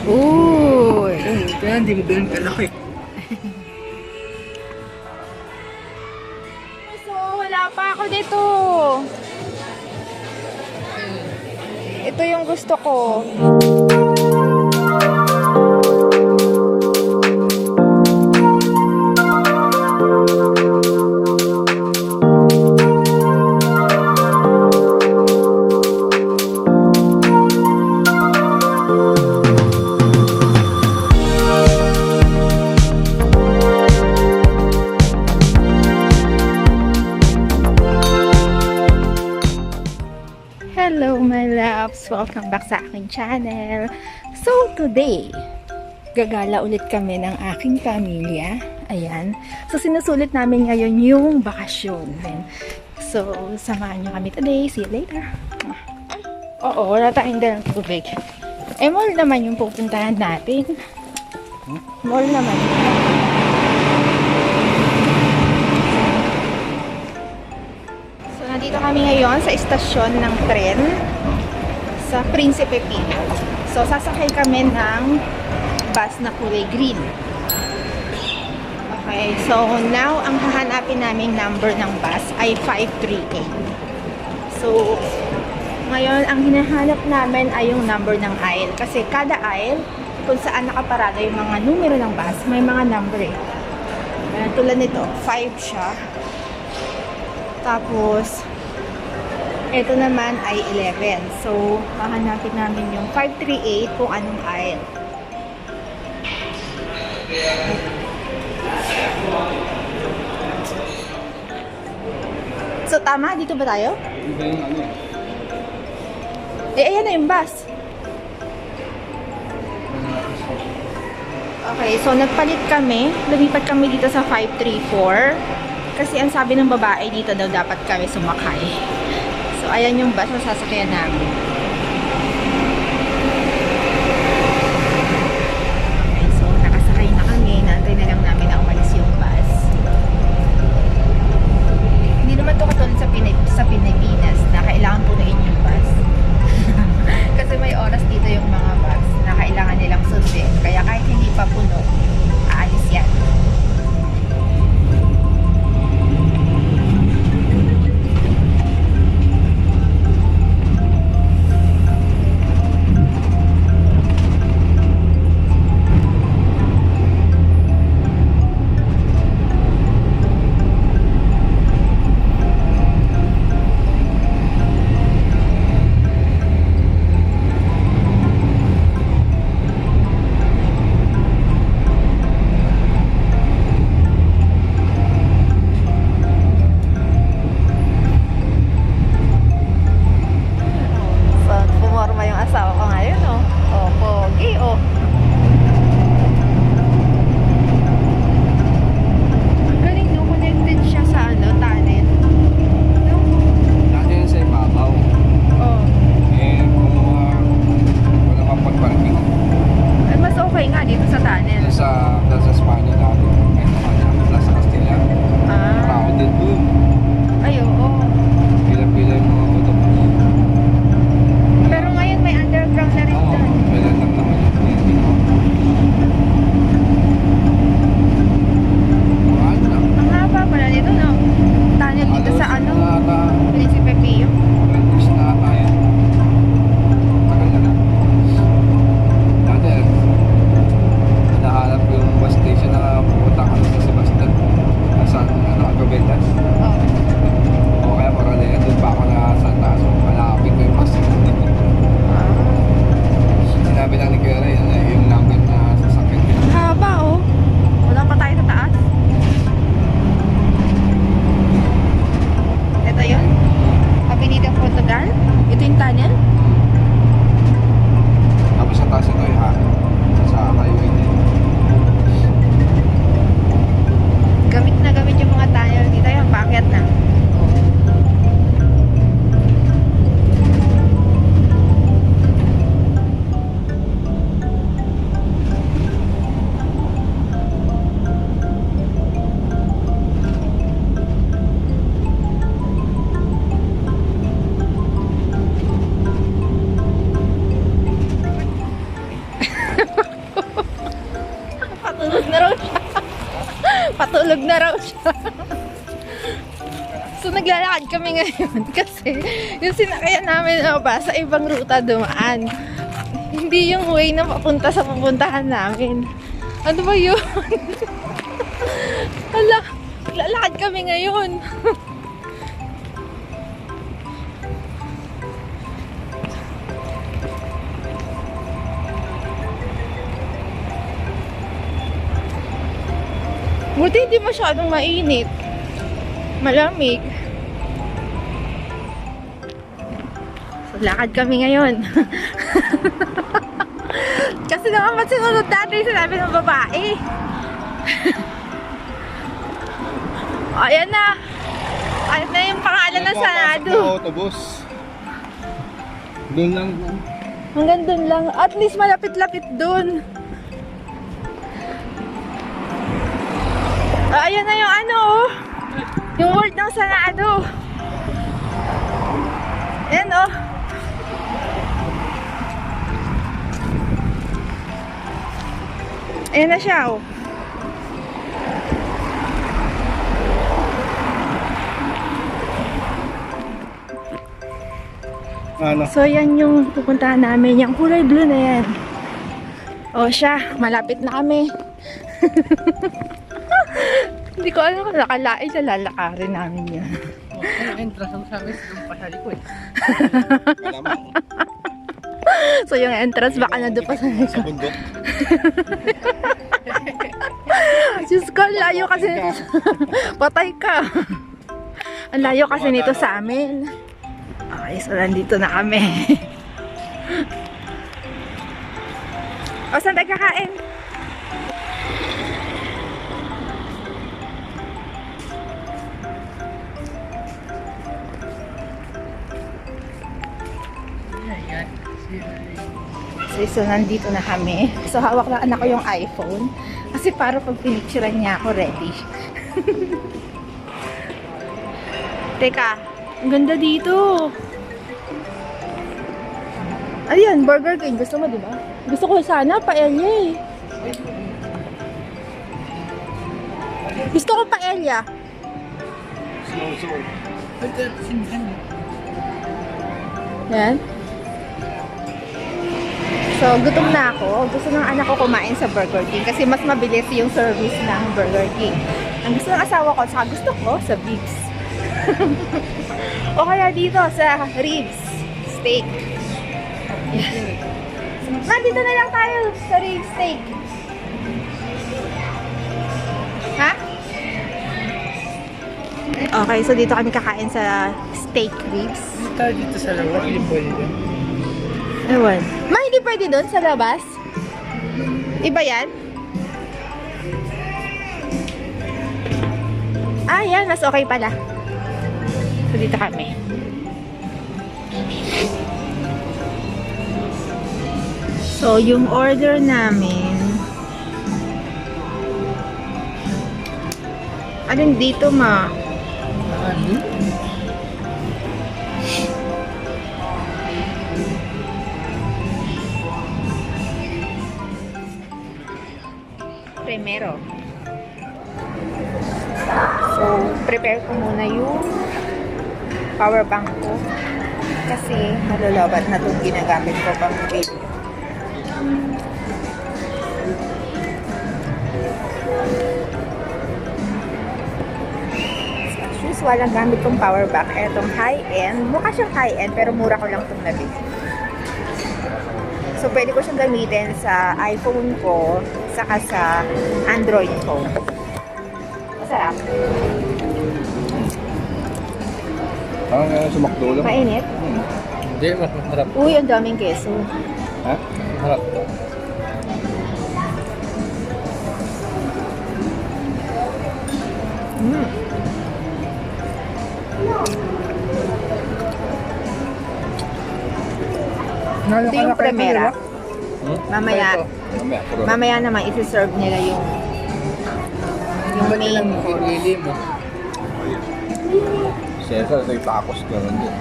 Uy! Kaya hindi mo ganun kalaki. So, wala pa ako dito. Ito yung gusto ko. Hello my loves! Welcome back sa aking channel. So today, gagala ulit kami ng aking pamilya. Ayan. So sinusulit namin ngayon yung bakasyon. So samahan nyo kami today. See you later. Oo, wala tayong dalang tubig. Eh mall naman yung pupuntahan natin. Mall naman. Nandito kami ngayon sa istasyon ng tren sa Príncipe Pio. So, sasakay kami ng bus na kulay green. Okay, so now, ang hahanapin naming number ng bus ay 538. So, ngayon, ang hinahanap namin ay yung number ng aisle. Kasi kada aisle, kung saan nakaparada yung mga numero ng bus, may mga number eh. Tulad nito, 5 siya. Tapos, ito naman ay 11. So, hahanapin namin yung 538 kung anong aisle. So, tama? Dito ba tayo? Eh, ayan na yung bus. Okay, so nagpalit kami. Lumipat kami dito sa 534. Kasi ang sabi ng babae dito daw dapat kami sumakay. So, ayan yung bus na sasakyan namin. Okay, so nakasakay na kami. Naantay na lang namin na umalis yung bus. Hindi naman ito katulad sa Pilipinas na kailangan punuin yung bus. Kasi may oras dito yung mga bus na kailangan nilang sundin. Kaya kahit hindi pa puno, aalis yan. na raw siya. So, naglalakad kami ngayon kasi yung sinakayan namin na bus sa ibang ruta dumaan. Hindi yung way na papunta sa pupuntahan namin. Ano ba yun? Hala, naglalakad kami ngayon. Buti hindi masyadong mainit. Malamig. So, lakad kami ngayon. Kasi naman masinunod natin sinabi ng babae. Ayan na. Ayan na yung pangalan ng Senado. Autobus. Doon lang. Hanggang dun lang. At least malapit-lapit dun. Ayan na yung ano, oh. Yung word ng Senado. Ayan, oh. Ayan na siya, oh. Ano? So, yan yung pupuntahan namin. Yung kulay blue na yan. O siya, malapit na kami. Hindi ko alam kung nakalain na lalakarin namin yan. Entrance ang sabi sa pa sa likod. So, yung entrance baka na doon pa sa Sa likod. bundok. Diyos ko, ang layo kasi nito. Patay ka. Ang layo kasi nito sa amin. Okay, so nandito na kami. O, saan tayo kakain? Ayan. So, nandito na kami. So, hawak na anak ko yung iPhone. Kasi para pag pinicturean niya ako, ready. Teka, ang ganda dito. Ayan, Burger King. Gusto mo, di ba? Gusto ko sana paella eh. Gusto ko paella. Slow. Yan. So, gutom na ako. Gusto ng anak ko kumain sa Burger King kasi mas mabilis yung service ng Burger King. Ang gusto ng asawa ko, saka gusto ko sa Biggs. O kaya dito sa ribs steak. Nandito na lang tayo sa ribs steak. Ha? Okay, so dito kami kakain sa steak ribs. Tayo dito sa lawat, hindi pwede doon. Ewan. Ma, hindi pwede doon sa labas? Iba yan? Ah, yan. Mas okay pala. So, dito kami. So, yung order namin. Alin dito, ma? Ano? Primero. So, prepare ko muna yung power bank ko kasi malalabat na itong ginagamit ko pang video. As usual, ang gamit kong power bank ay itong high-end. Mukha siyang high-end pero mura ko lang itong nabili. So, pwede ko siyang gamitin sa iPhone ko saka sa Android phone. Masarap. Parang sumakdo lang. Mainit. Hindi, mas masarap. Uy, ang daming keso. Ha? Masarap to. Mm. Ito yung primera. Mamaya, mamaya naman isi-serve nila yung main course. Pinili mo. Cesar, may tacos ka rin din.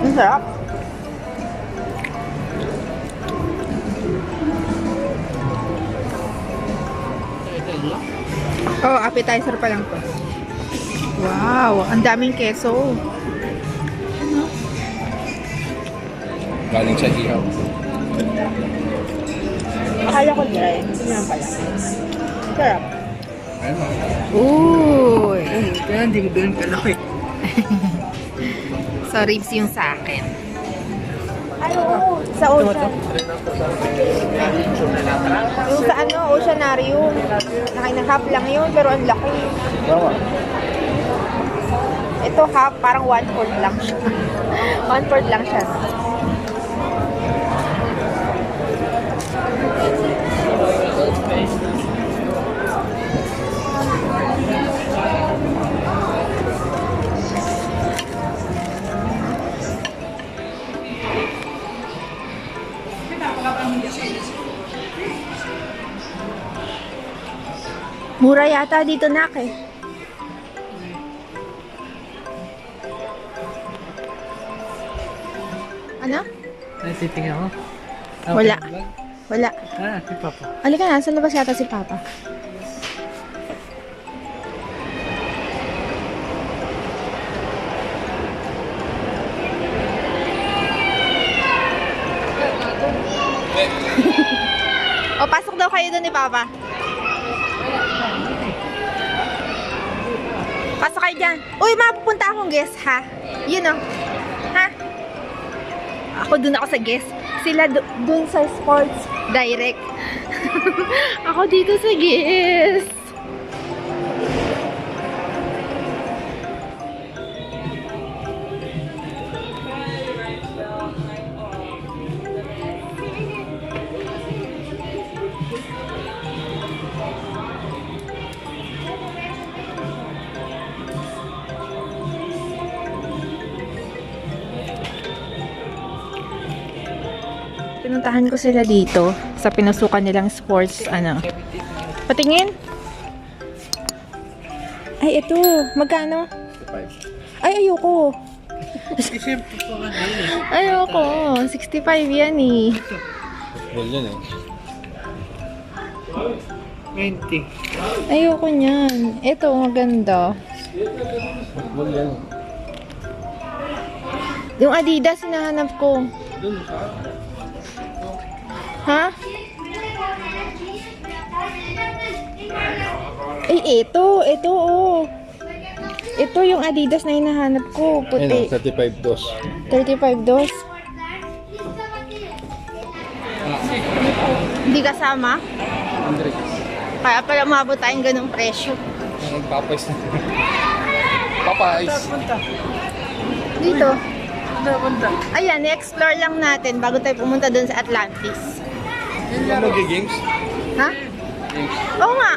Ang sarap. Oh, appetizer pa lang to. Wow, ang daming keso. Galing sa ihaw. Akala ko dry. Yan pala. Sarap. Ayun na. Uy! Kaya hindi ko ganun kalaki. So, ribs yung sa akin. Ay, oo. Sa ocean. Yung sa ano, oceanarium. Nakinahap lang yun, pero ang laki. Tama. Ito half, parang 1/4 lang siya. 1/4 lang siya. Mura yata dito, nak eh. Ano? Ay, titingnan ko. Wala. Wala. Ah, si Papa. Halika na, sa labas yata si Papa. O, pasok daw kayo doon ni Papa. Pasok kayo dyan. Uy, mapupunta akong guest, ha? Yun o. Ha? Ako doon ako sa guest. Sila doon sa Sports Direct. Ako dito sa guest. Pinuntahan ko sila dito sa pinasukan nilang sports, ano. Patingin? Ay, ito. Magkano? 5. Ay, ayoko. Siyempre po nga din eh. Ayoko. 65 yan eh. Well, yan eh. 20. Ayoko niyan. Ito, maganda. Well, yan. Yung Adidas, hinahanap ko. Doon sa... Ha? Eh, ito. Ito, oh. Ito yung Adidas na hinahanap ko. Ayun, Puti. 35 dos. 35 dos. Hindi kasama? 100. Kaya pala umabot tayong ganung presyo. Nagpapais na. Papais. Dito. Punta. Ayan, i-explore lang natin bago tayo pumunta dun sa Atlantis. Ano mag-games? Ha? Games. Oo nga.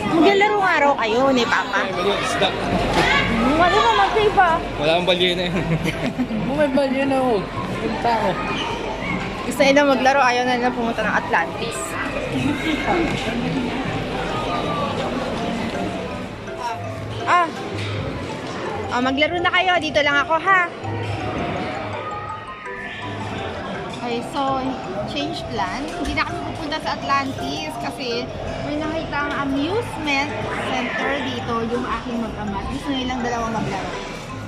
Maglalaro araw kayo ni Papa. Isda. Ano ba mag-play pa? Wala akong balyo na yun. May balyo na ako. Punta ako. Gusto nila maglaro, ayaw na nila pumunta ng Atlantis. Ah. Oh, maglaro na kayo. Dito lang ako, ha? Okay, so, change plan. Hindi na kami pupunta sa Atlantis kasi may nakita ang amusement center dito yung aking mag-ama. Gusto nilang dalawang maglaro.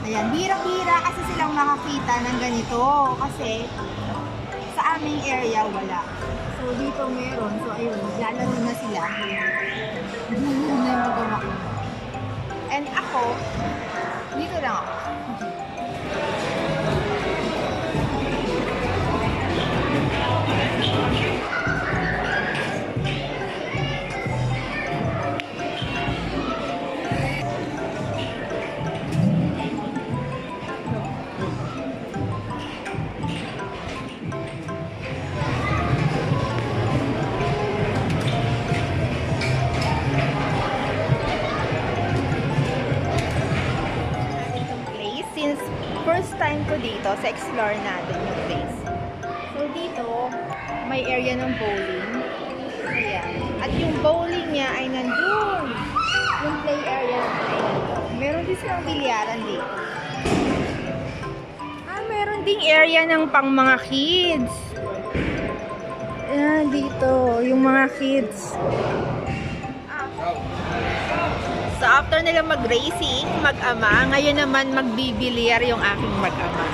Ayan, bira-bira kasi silang makakita ng ganito kasi sa aming area wala. So, dito meron. So, ayun, lalaro na sila. Hindi na mag-ama ko. And ako, dito lang ako. Since first time ko dito, sa explore natin yung place. So dito, may area ng bowling. Ayan. At yung bowling niya ay nandun. Yung play area ay nandun. Meron din silang bilyaran dito. Ah, meron ding area ng pang mga kids. Ayan, dito. Yung mga kids. Ah, So, after nila mag-racing, mag-ama, ngayon naman magbibilyar yung aking mag-ama.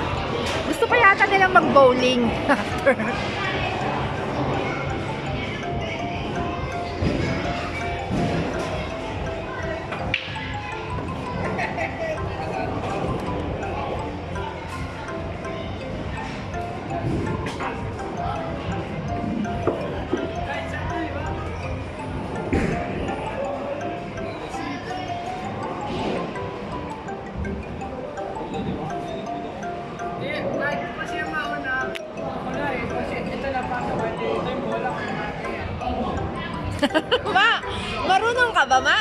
Gusto pa yata nilang mag-bowling after. Ma, marunong ka ba, Ma?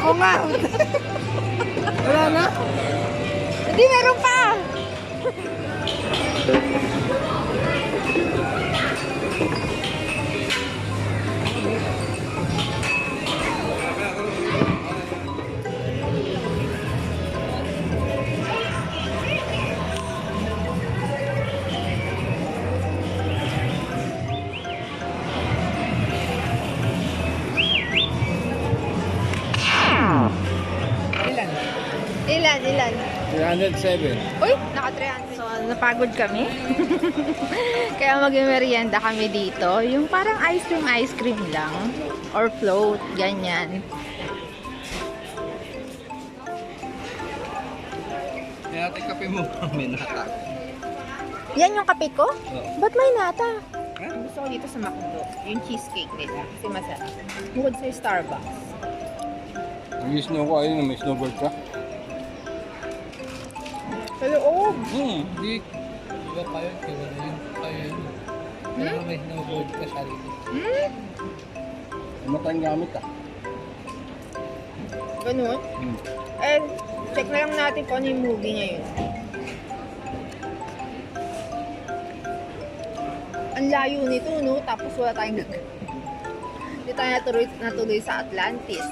Ako nga. Wala na? Hindi, meron pa. Ilan? 307. Uy, naka 300. So, napagod kami. Kaya mag-merienda kami dito. Yung parang ice cream lang. Or float, ganyan. Kaya ate kape mo may nata. Yan yung kape ko? Oo. Ba't may nata? Gusto ko dito sa McDo. Yung cheesecake nila. Kasi masarap. Bukod sa Starbucks. May snow ko, ayun, may snowboard ka. Sa loob. Di. Diba kayo? Kaya yun. Kayo yun. Kaya may snowboard ka sa rito. Matang gamit ah. Ganun? Eh, check na lang natin kung ano yung movie ngayon. Ang layo nito, no? Tapos wala tayong gagawin. Hindi tayo natuloy sa Atlantis.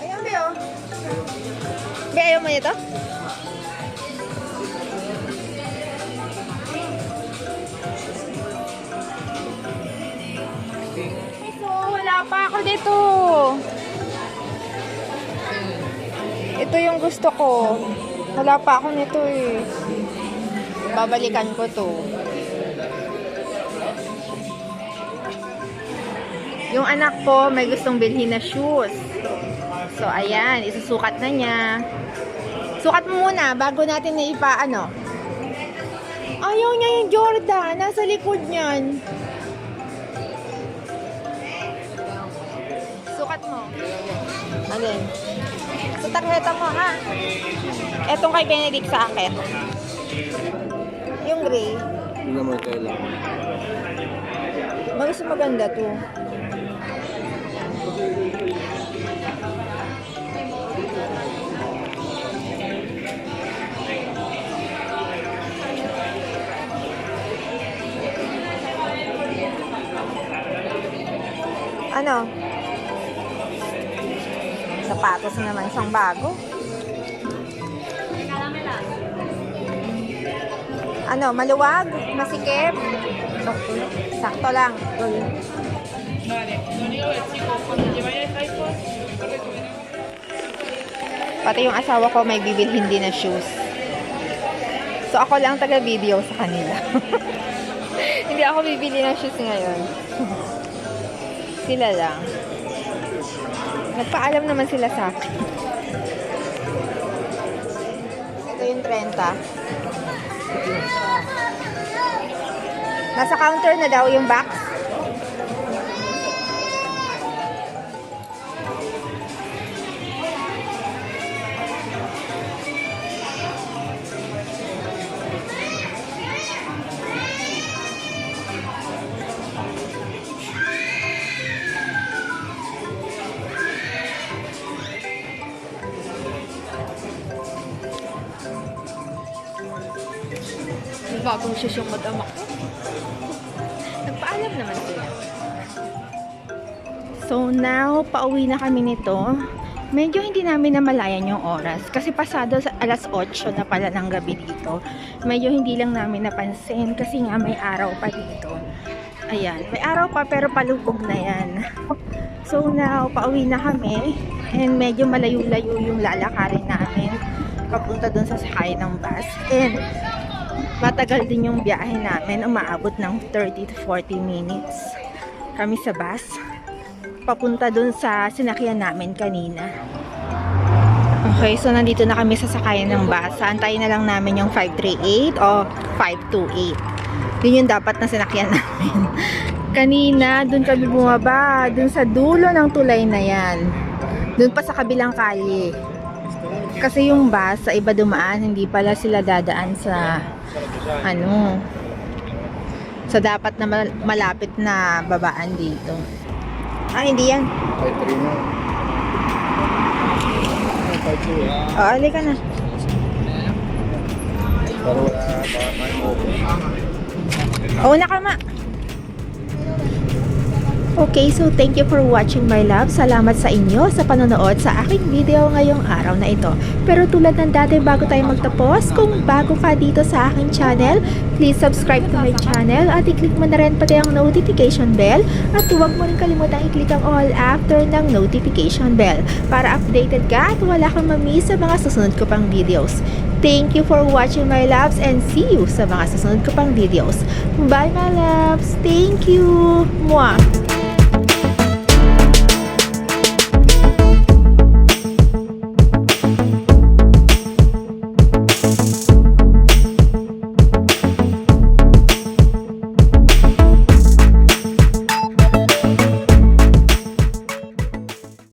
Ayan, Beo. Be, ayaw mo nito? Ito, wala pa ako dito. Ito yung gusto ko. Wala pa ako nito eh. Babalikan ko to. Yung anak ko may gustong bilhin na shoes. So, ayan. Isusukat na niya. Sukat mo muna bago natin na ipaano. Ayaw niya yung Jordan. Nasa likod niyan. Sukat mo. din. Sa tarjeta mo, ha? Etong kay Benedict sa akin. Yung gray. Hindi naman kailangan. Mas maganda to. Ano? Sapatos na naman siyang bago. Ano, maluwag? Masikip? Sakto lang. Pati yung asawa ko may bibilhin din na shoes. So ako lang taga-video sa kanila. Hindi ako bibili ng shoes ngayon. Sila lang. Nagpaalam naman sila sa akin. Ito yung 30. Nasa counter na daw yung box. Bagong shoes yung madama ko. Nagpaalam naman sila. So now, pauwi na kami nito. Medyo hindi namin namalayan yung oras. Kasi pasado sa alas 8 na pala ng gabi dito. Medyo hindi lang namin napansin. Kasi nga may araw pa dito. Ayan. May araw pa pero palubog na yan. So now, pauwi na kami. And medyo malayo-layo yung lalakarin namin. Papunta dun sa sakay ng bus. And matagal din yung biyahe namin. Umaabot ng 30 to 40 minutes. Kami sa bus. Papunta dun sa sinakyan namin kanina. Okay, so nandito na kami sa sakayan ng bus. Antayin na lang namin yung 538 o 528. Yun yung dapat na sinakyan namin. Kanina, dun kami bumaba. Dun sa dulo ng tulay na yan. Dun pa sa kabilang kalye. Kasi yung bus sa iba dumaan, hindi pala sila dadaan sa sa dapat na malapit na babaan dito. Hindi yan. 5-3 na. 5-2. Halika na. Pero wala pa. Una ka, ma. Okay, so thank you for watching, my love. Salamat sa inyo sa panonood sa aking video ngayong araw na ito. Pero tulad ng dati, bago tayo magtapos, kung bago ka dito sa aking channel, please subscribe to my channel at i-click mo na rin pati ang notification bell at huwag mo rin kalimutan i-click ang all after ng notification bell para updated ka at wala kang ma-miss sa mga susunod ko pang videos. Thank you for watching, my loves, and see you sa mga susunod ko pang videos. Bye, my loves! Thank you! Mwah!